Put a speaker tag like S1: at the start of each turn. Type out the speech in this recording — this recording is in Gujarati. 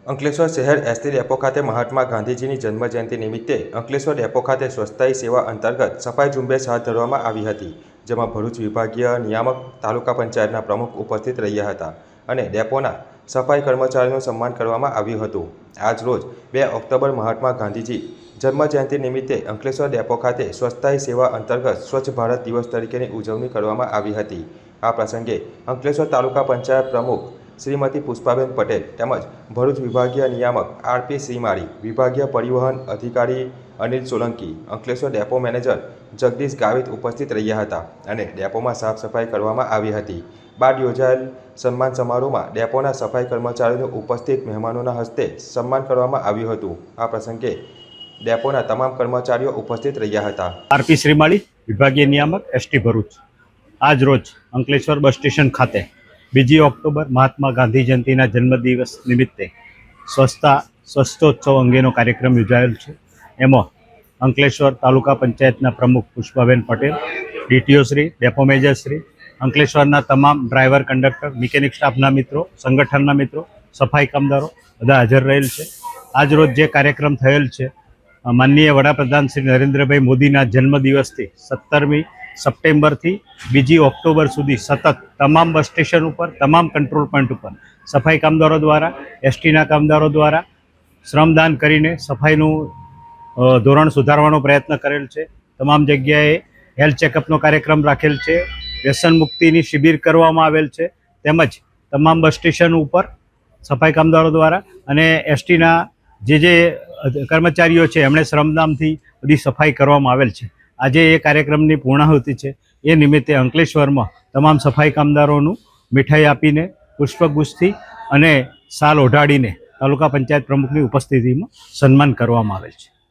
S1: અંકલેશ્વર શહેર એસટી ડેપો ખાતે મહાત્મા ગાંધીજીની જન્મજયંતિ નિમિત્તે અંકલેશ્વર ડેપો ખાતે સ્વચ્છતા સેવા અંતર્ગત સફાઈ ઝુંબેશ હાથ ધરવામાં આવી હતી, જેમાં ભરૂચ વિભાગીય નિયામક તાલુકા પંચાયતના પ્રમુખ ઉપસ્થિત રહ્યા હતા અને ડેપોના સફાઈ કર્મચારીઓનું સન્માન કરવામાં આવ્યું હતું। આજ રોજ 2 ઓક્ટોબર મહાત્મા ગાંધીજી જન્મજયંતિ નિમિત્તે અંકલેશ્વર ડેપો ખાતે સ્વચ્છતા સેવા અંતર્ગત સ્વચ્છ ભારત દિવસ તરીકેની ઉજવણી કરવામાં આવી હતી। આ પ્રસંગે અંકલેશ્વર તાલુકા પંચાયત પ્રમુખ श्रीमती पुष्पाबेन पटेल તેમજ ભરૂચ વિભાગીય નિયામક આરપી શ્રીમાળી, વિભાગીય પરિવહન અધિકારી અનિલ સોલંકી, અંકલેશ્વર ડેપો મેનેજર જગદીશ ગાવિત ઉપસ્થિત રહ્યા હતા અને ડેપોમાં સાફ સફાઈ કરવામાં આવી હતી। બાદ યોજાયેલ સન્માન સમારોહમાં ડેપોના સફાઈ કર્મચારીઓનું ઉપસ્થિત મહેમાનોના હસ્તે સન્માન કરવામાં આવ્યું હતું। આ પ્રસંગે ડેપોના તમામ કર્મચારીઓ ઉપસ્થિત રહ્યા હતા।
S2: આરપી શ્રીમાળી, વિભાગીય નિયામક એસટી ભરૂચ। આજ રોજ અંકલેશ્વર બસ સ્ટેશન ખાતે 2 ઓક્ટોબર મહાત્મા ગાંધી જયંતિના જન્મદિવસ નિમિત્તે સ્વચ્છોત્સવ અંગેનો કાર્યક્રમ યોજાયેલ છે। એમાં અંકલેશ્વર તાલુકા પંચાયતના પ્રમુખ Pushpaben Patel, DTO Shri, depot manager Shri, અંકલેશ્વરના તમામ ડ્રાઈવર, કંડક્ટર, મિકેનિક સ્ટાફના મિત્રો, સંગઠનના મિત્રો, સફાઈ કામદારો બધા હાજર રહેલ છે। આજ રોજ જે કાર્યક્રમ થયેલ છે, માનનીય વડાપ્રધાન શ્રી નરેન્દ્રભાઈ મોદીના જન્મદિવસથી 17મી સપ્ટેમ્બરથી 2 ઓક્ટોબર સુધી સતત તમામ બસ સ્ટેશન ઉપર, તમામ કંટ્રોલ પોઈન્ટ ઉપર સફાઈ કામદારો દ્વારા, એસટીના કામદારો દ્વારા શ્રમદાન કરીને સફાઈનું ધોરણ સુધારવાનો પ્રયત્ન કરેલ છે। તમામ જગ્યાએ હેલ્થ ચેકઅપનો કાર્યક્રમ રાખેલ છે, વ્યસન મુક્તિની શિબિર કરવામાં આવેલ છે, તેમજ તમામ બસ સ્ટેશન ઉપર સફાઈ કામદારો દ્વારા અને એસટીના જે કર્મચારીઓ છે એમણે શ્રમદાનથી બધી સફાઈ કરવામાં આવેલ છે। આજે એ કાર્યક્રમની પૂર્ણાહુતિ છે। એ નિમિત્તે અંકલેશ્વરમાં તમામ સફાઈ કામદારોનું મીઠાઈ આપીને, પુષ્પગુચ્છથી અને શાલ ઓઢાડીને તાલુકા પંચાયત પ્રમુખની ઉપસ્થિતિમાં સન્માન કરવામાં આવેલ છે।